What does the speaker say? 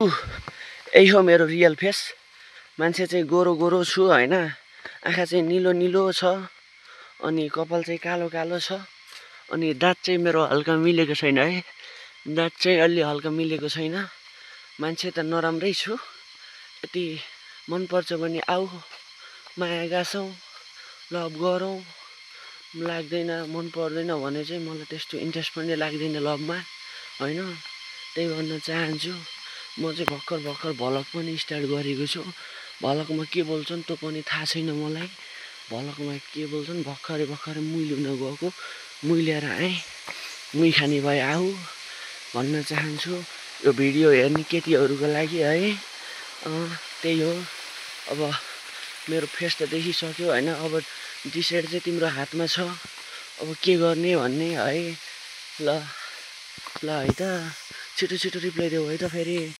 यही हो मेरो रियल फेस। मान्छे चाहिँ गोरो गोरो छु हैन, आँखा चाहिँ निलो निलो छ, अनि कपाल चाहिँ कालो कालो छ, अनि दाँत चाहिँ मेरो हल्का मिलेको छैन है, दाँत चाहिँ अलि हल्का मिलेको छैन। मान्छे त नराम्रै छु। यति मनपर्छ भने आऊ, माया गाँसौँ, लभ गरौँ। लाग्दैन, मन पर्दैन भने चाहिँ मलाई त्यस्तो इन्ट्रेस्ट पनि लाग्दैन लभमा हैन। त्यही भन्न चाहन्छु। म चाहिँ भर्खर भ्लग पनि स्टार्ट गरेको छु। भ्लगमा के बोल्छन् त्यो पनि थाहा छैन मलाई। भ्लगमा के बोल्छन्, भर्खरै मुही लिन गएको, मुही लिएर आएँ, मुही खाने भए आऊ भन्न चाहन्छु। यो भिडियो हेर्ने केटीहरूको लागि है। त्यही हो। अब मेरो फेस त देखिसक्यो हैन। अब डिसाइड चाहिँ तिम्रो हातमा छ, अब के गर्ने भन्ने है। ल है त, छिटो रिप्लाई देऊ है त फेरि।